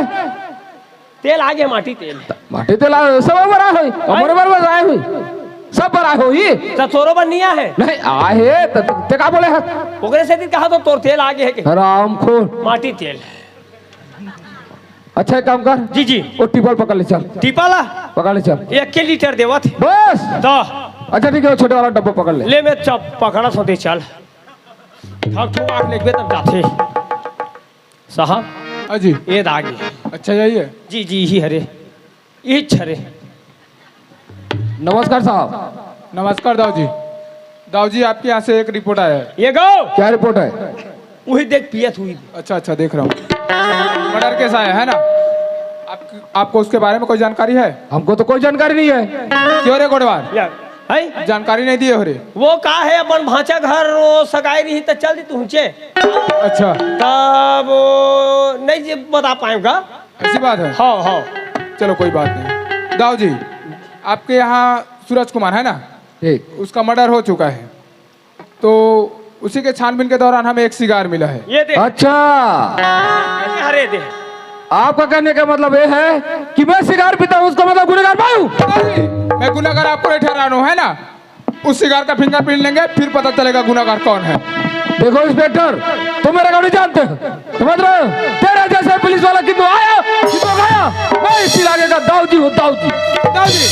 तेल आगे, माटी तेल। माटी तेल सब बरा होई हमरे बार आए हुई सब बरा होई तो तोरो बनिया है नहीं आहे ते का बोले है ओकरे से दिन कहा तो तोर तेल आगे है के राम खोर माटी तेल। अच्छा एक काम कर जी जी, वो टिपल पकड़ ले चल टीपाला पकड़ ले चल 1 लीटर देवत है। बस तो अच्छा ठीक है वो छोटे वाला डब्बा पकड़ ले ले मैं चप पकड़ा सोते चल थक ठुक आग लेके तब जाते साहब। अजी ये दागी, अच्छा जाइए। जी जी ही हरे ये छरे। नमस्कार साहब। नमस्कार दाऊ जी। दाऊ जी आपके यहाँ से एक रिपोर्ट आया है। ये गो क्या रिपोर्ट है वही देख पियत हुई। अच्छा अच्छा देख रहा हूँ। मर्डर केस आया है ना, आपको उसके बारे में कोई जानकारी है? हमको तो कोई जानकारी नहीं है। क्यों रे गोडवाल, या है जानकारी नहीं दिए हो रे? वो का है अपन भांचा घर वो सगाई रही तो चल दी तुमचे अच्छा तब वो नहीं जी बता पाएगा। ऐसी बात है। हाँ हाँ चलो कोई बात नहीं। दाऊ जी आपके यहाँ सूरज कुमार है ना, ठीक उसका मर्डर हो चुका है, तो उसी के छानबीन के दौरान हमें एक सिगार मिला है। ये देख अच्छा हरे दे आपका कहने का मतलब ये है कि मैं सिगार पीता हूँ उसका मतलब गुनहगार मैं हूँ। दाऊ जी, मैं गुनाहगार आपको नहीं ठहरा रहा हूँ है ना, उस सिगार का फिंगरप्रिंट लेंगे फिर पता चलेगा गुनाहगार कौन है। देखो इंस्पेक्टर तुम मेरा गाँव नहीं जानते समझ रहे हो? तेरे जैसे पुलिस वाला कितु आया कितु गया, मैं इस इलाके का दाऊ जी हूँ दाऊ जी। दाऊ जी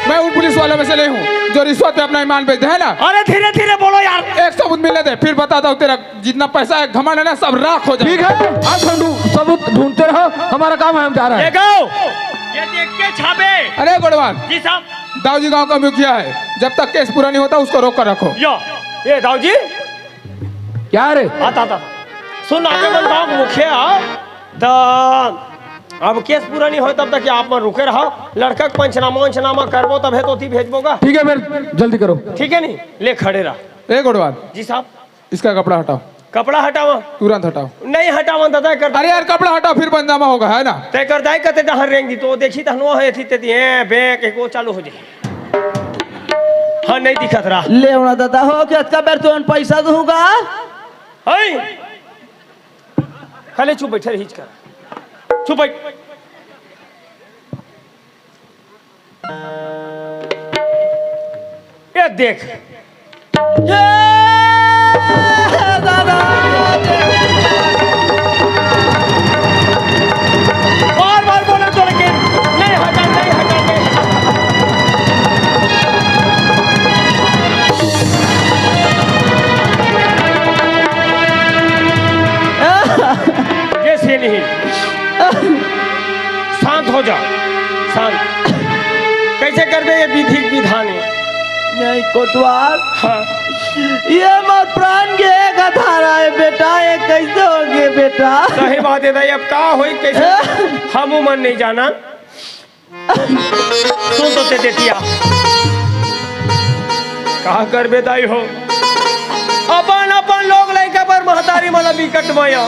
मैं उन पुलिस वालों में से नहीं हूँ जो रिश्वत पे अपना ईमान बेचते है ना। अरे धीरे धीरे बोलो यार। एक सबूत मिलने दे फिर बताता हूँ, तेरा जितना पैसा है घमंड है ना सब राख हो ठीक जाएगा। है आप सबूत ढूंढते रहो, हमारा काम है हम जा रहे ये हैं। गो ये देख के छापे। अरे गोडवाल, जी साहब। दाऊ जी गाँव का मुखिया है, जब तक केस पूरा नहीं होता उसको रोक कर रखो। यो ये दाऊ जी क्या रे आता था सुन आके मन गाँव मुखिया तो अब केस पूरा नहीं हो तब तक आप मन रुके रहो, लड़का का पंचनामा करबो तब है तो थी भेजबोगा। ठीक है फिर जल्दी करो। ठीक है नहीं ले खड़े रहा। ए गोडवाल जी साहब। इसका कपड़ा हटाओ, कपड़ा हटावा तुरंत हटाओ। नहीं हटावा दादा कर अरे यार कपड़ा हटाओ फिर पंचनामा होगा है ना। तय कर दाई कते दहर रेंगी तो देखी तहनो है थी ते ए बैंक को चालू हो जाए। हाँ नहीं दिखत रहा ले उना दादा हो के का बेर तुन पैसा दूंगा। है खाली चुप बैठे रही कर चुप बैठ। ये देख दादा बार बोले तो लेकिन नहीं हटा नहीं हटा नहीं। जैसे नहीं शांत हो जा शांत। कैसे कर दे ये विधि विधान है? नहीं कोटवाल हाँ ये मत प्राण के एक धारा है बेटा, ये कैसे हो गए बेटा? सही बात है दाई, अब का होई कैसे हम मन नहीं जाना। सुन तो ते देतिया कहा कर बेदाई हो अपन अपन लोग लड़का पर महतारी मला विकट माया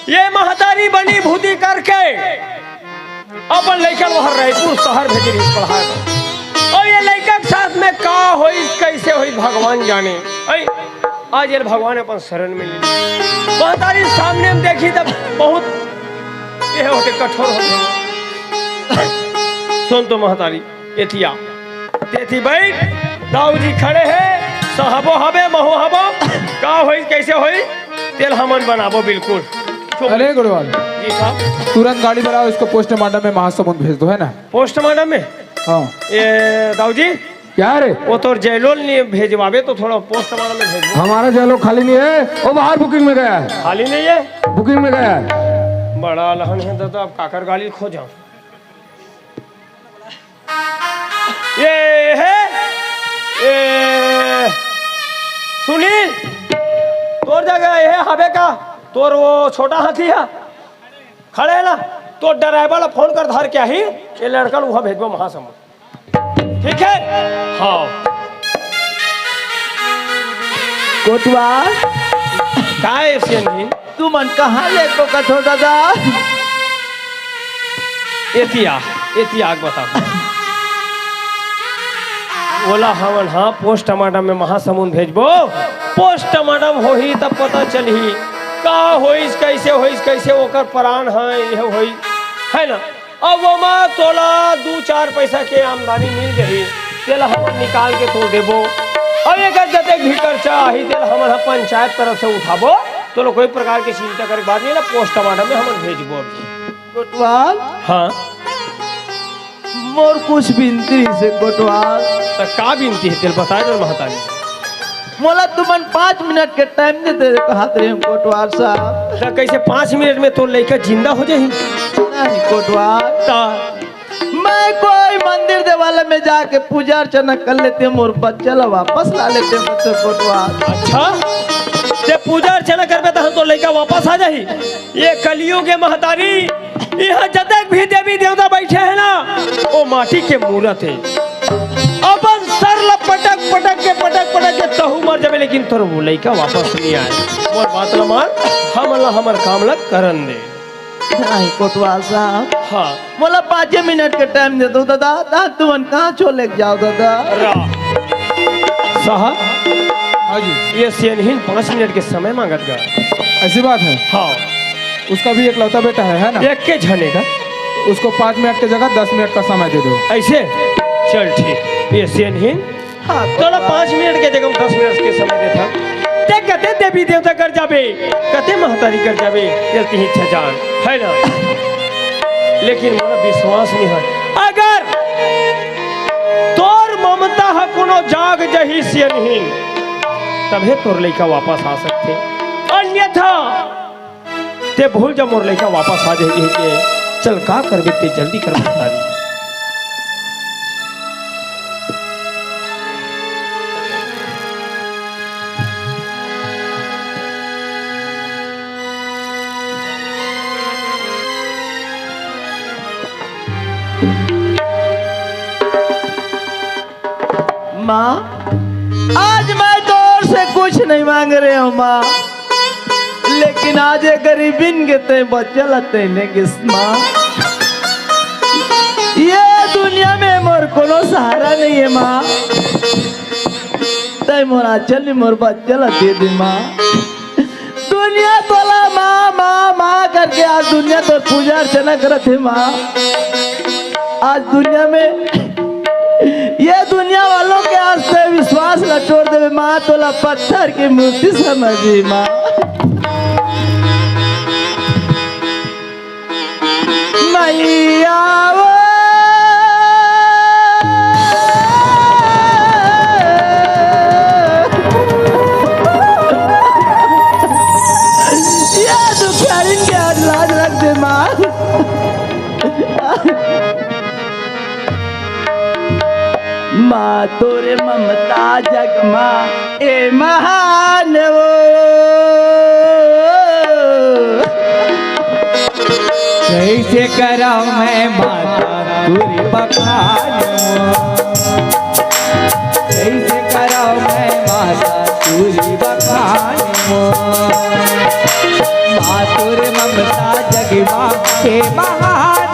ये महतारी बनी भूति करके अपन लड़का वहाँ रायपुर शहर भेज रही पढ़ा और ये लड़का के साथ में का होई कैसे होई भगवान जाने। आज ये भगवान अपन शरण में ले महतारी सामने हम देखी तब बहुत ये होते कठोर होते। सुन तो महतारी एथिया तेथी बैठ दाऊ जी खड़े हैं सहबो हबे महो हबो का होई कैसे होई तेल हमन बनाबो बिल्कुल। अरे गोडवाल जी साहब तुरंत गाड़ी बढ़ाओ, इसको पोस्टमार्टम में महासमुंद भेज दो है ना। पोस्टमार्टम में हाँ ये दाऊ जी क्या रे वो तो जयलोल ने भेजवावे तो थोड़ा पोस्टमार्टम में भेजो। हमारा जलो खाली नहीं है, वो बाहर बुकिंग में गया है, खाली नहीं है बुकिंग में गया है। बड़ा लहन है तो अब काकर गाली खो जाओ। ये है ये सुनील तोर जगह है हबे का तोर वो छोटा हाथी है खड़े है ना तो ड्राइवर ला फोन कर धर क्या ही ये लड़का वहां भेजबो महासमुंद। ठीक है हाँ कोटवाल का है सियन तू मन कहाँ ले को कथो दादा? एतिया एतिया बताओ बोला हमन हाँ पोस्टमार्टम में महासमुंद भेजबो। पोस्टमार्टम होही तब पता चलही का होइस कैसे ओकर प्राण है यह होई है ना। अब वो माँ तोला 2-4 पैसा के आमदनी मिल जाही तेल हमन निकाल के तोड़ देबो। अब एक जते भी खर्चा ही तेल हमन पंचायत तरफ से उठाबो तो कोई प्रकार की चिंता करे बात नहीं ना। पोस्टमार्टम में हमन भेजबो। अभी कोटवाल हाँ मोर कुछ बिनती से कोटवाल तो का बिनती है तेल बता दो महतारी। मोला तुमन 5 मिनट के टाइम दे दे कहत रहे कोटवाल साहब। तो कैसे 5 मिनट में तो लड़का जिंदा हो जाही? नहीं कोटवाल ता मैं कोई मंदिर देवालय में जाके पूजा अर्चना कर लेते मोर बच्चा ला वापस ला लेते बच्चे कोटवाल। अच्छा ते पूजा अर्चना करबे तो लड़का वापस आ जाही। ये कलियों के महतारी यहाँ जतक भी देवी देवता बैठे हैं ना वो माटी के मूरत है। अपन सर ला पटक के तहु मर जाबे लेकिन तोर वो लड़का वापस नहीं आए। मोर बात ला मान हमर काम ला करन दे। नहीं कोटवाल साहब हाँ मोला 5 मिनट के टाइम दे दो दादा। तुमन कहाँ छोले जाओ दादा? साहब हाँ जी, ये सेनहीन 5 मिनट के समय मांगत गा। ऐसी बात है। हाँ उसका भी एक लौता बेटा है ना? एक के झने का उसको 5 मिनट की जगह 10 मिनट का समय दे दो। ऐसे चल ठीक। ये सेनहीन हाँ तोला 5 मिनट के जगह 10 मिनट के समय देता ते कते देवी देवता कर जाबे कते महतारी कर जाबे जल्दी ही जान है ना। लेकिन मोरा विश्वास नहीं है अगर तोर ममता है कोनो जाग जही सेनहीन तबे तोर लड़का वापस आ सकते। अन्यथा ते भूल जा मोर लड़का वापस आ जाएगी के चल का करबे ते जल्दी कर महतारी। माँ आज मैं दौर से कुछ नहीं मांग रहे हूँ माँ, लेकिन आज ये गरीबिन के ते बच्चा लते लेंगे माँ। ये दुनिया में मोर कोनो सहारा नहीं है माँ। ते मोरा चल मोर बच्चा लते दी माँ। दुनिया तोला माँ माँ माँ करके आज दुनिया तो पूजा अर्चना करत है माँ। आज दुनिया में ये दुनिया वालों के आज से विश्वास न छोड़ दे माँ। तोला पत्थर की मूर्ति समझी माँ। मैया वो ये दुखियारी के आज लाज रख दे माँ। माँ तोरे ममता जग माँ ए महान वो। कैसे कराऊं मैं माता तुरी बखान, कैसे कराऊं मैं माता तुरी बखान। माँ तुरे ममता जग माँ के महान,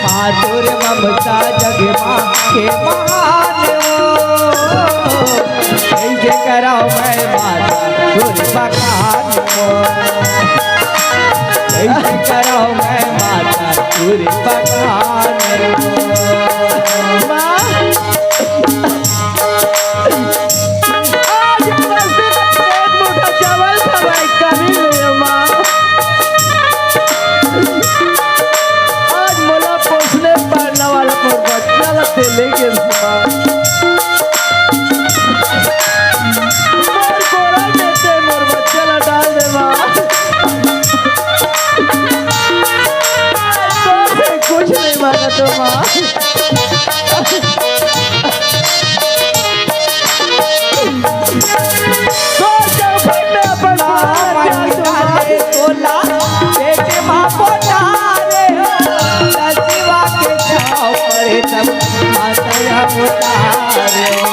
माँ तुरे ममता जग माँ के महान। कैसे कराऊं मैं माता तुरी बखान, कैसे कराऊं मैं माता तुरी बखान। माँ आज बस्ती में एक मुठा चावल था भाई कभी नहीं माँ। आज मोला पोसने पड़ने वाला मोर बच्चा लते लेके माँ। मोर कोरा देते मोर बच्चा ला डाल दे माँ। कुछ नहीं मांगा तो माँ। तो जब मैं अपना तोला बेटे माँ पोतारे हो, शिवा के छाव पड़े तब माता अवतारे हो,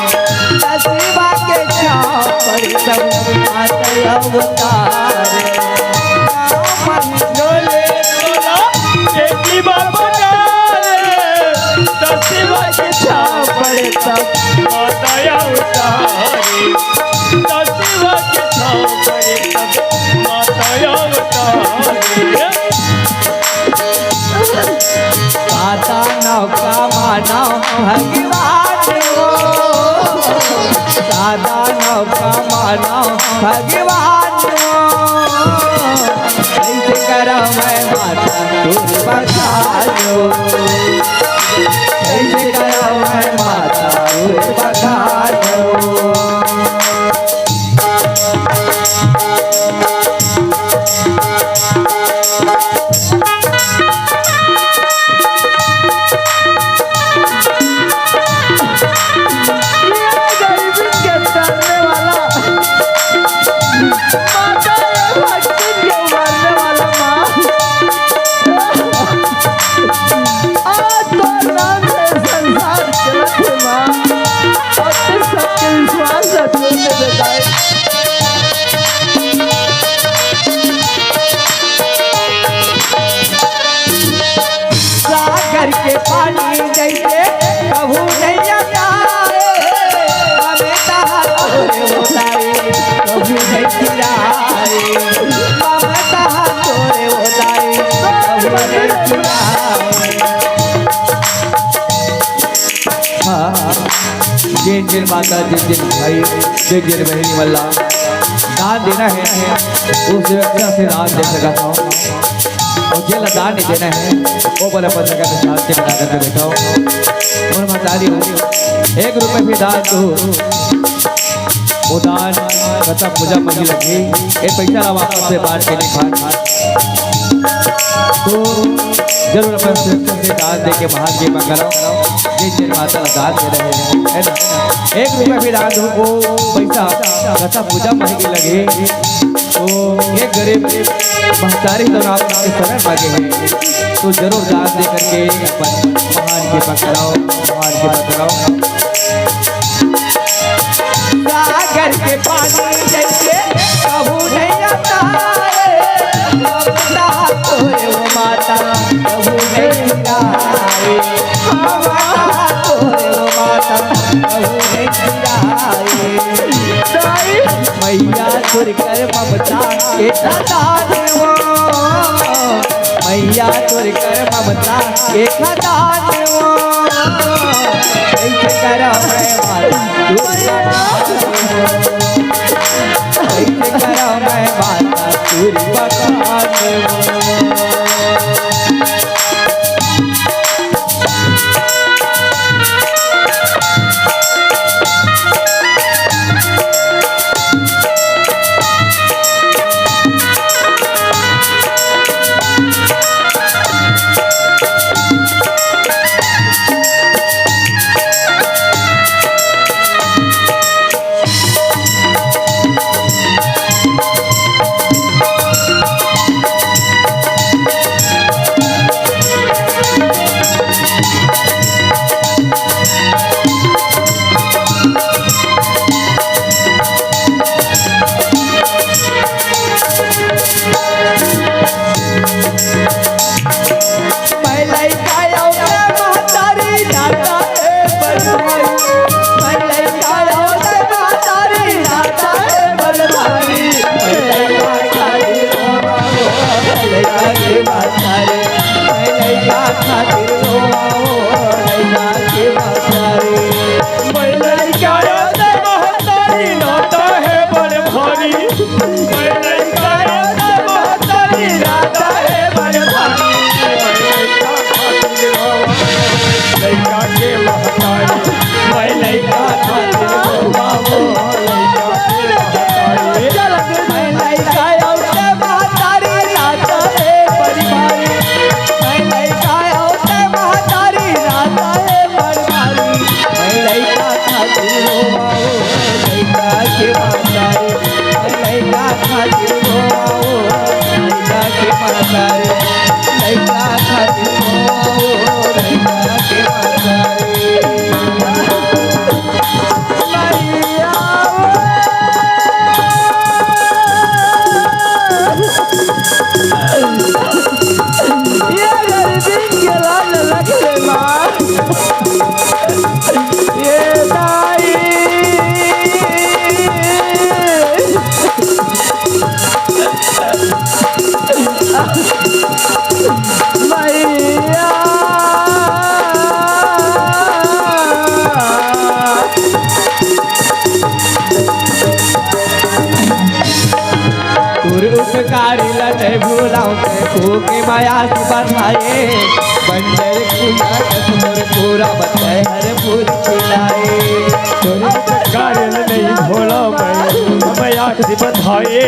शिवा के छाव पड़े तब माता अवतारे। मनोले तोला बेटी बाप जाने, शिवा के छाव तब माताया उतारे ससुरा के छाव करे तब माताया उतारे सादा नौका माना भगवान हो, सादा नौका माना भगवान हो। कैसे करो मैं माता तुर बखानो, कैसे करो मैं माता तुर बखानो। सागर के पानी जैसे कभू नहीं आता हमें कहा तोरे होताए कभू नहीं गिराए, हमें कहा तोरे होताए कभू नहीं गिराए। जिन जिन माता जिन जिन भाई जिन जिन बहनी मल्ला दान देना है उस व्यक्ति से दान दे सका था, और जेल दान नहीं देना है वो बोले अपन जगह में शांति बना करके बैठा हो। और मतारी हो 1 रुपए भी दान दो, वो दान कथा पूजा मंदिर लगी एक पैसा ना वापस से बांट के नहीं खा तो जरूर अपन से दान दे के महान की कराओ। जिन माता दान दे रहे हैं है ना, 1 रुपया भी दान दो वो पैसा कथा पूजा मंदिर लगे तो एक गरीब महतारी तो आप उसके शरण मांगे हैं तो जरूर दान दे करके अपन महान के पकड़ाओ, महान के पकड़ाओ। सागर के पानी जैसे कभू नहीं आता तोरे वो माता कभू नहीं गिराए, तोरे वो माता कभू नहीं गिराए। मैया तुर कर ममता के खदान हो, मैया तुर कर ममता के खदान हो। कैसे करो मैं माता कैसे करो मैं माता तुर बखान हो। कारिल नहीं भूलाऊं देखो के माया से बंधाए बंजर पूजा मोर पूरा बताए हर फूल खिलाए तोरे कारिल नहीं भोला मैं मैया से बधाए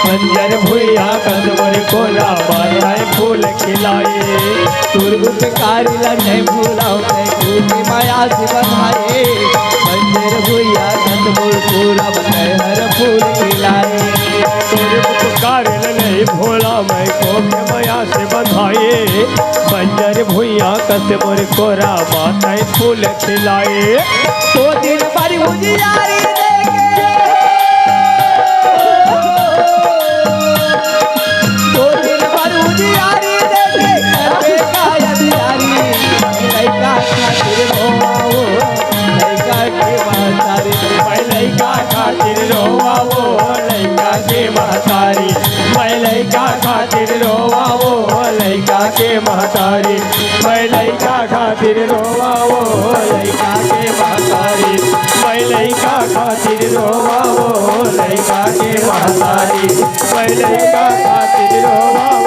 बंजर भुइया कदमर कोला बाधाए फूल खिलाए तुरगुत कारिल नहीं भूलाऊं देखो के माया से बंधाए बंजर भुइया मोर पूरा बताए हर फूल खिलाए तोरे कारिल नहीं भोला मैं को के मैया से बधाए बंजर भुइया कदमर कोला बाधाए फूल खिलाए तो दिन भर उजियारी देखे तो दिन भर उजियारी देखे करबे कायद यारी लइका खातिर रोवाओ लइका के महतारी मैं लइका खातिर रोवाओ लइका के महतारी मैं लइका खातिर रोवाओ लइका के महतारी मैं लइका खातिर रोवाओ लइका के महतारी मैं लइका खातिर रोवाओ लइका के महतारी मैं लइका खातिर रोवाओ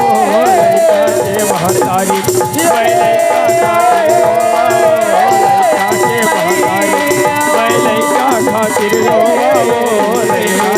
लइका के महतारी मैं लइका खातिर रोवाओ लइका के महतारी मैं लइका खातिर रोवाओ लइका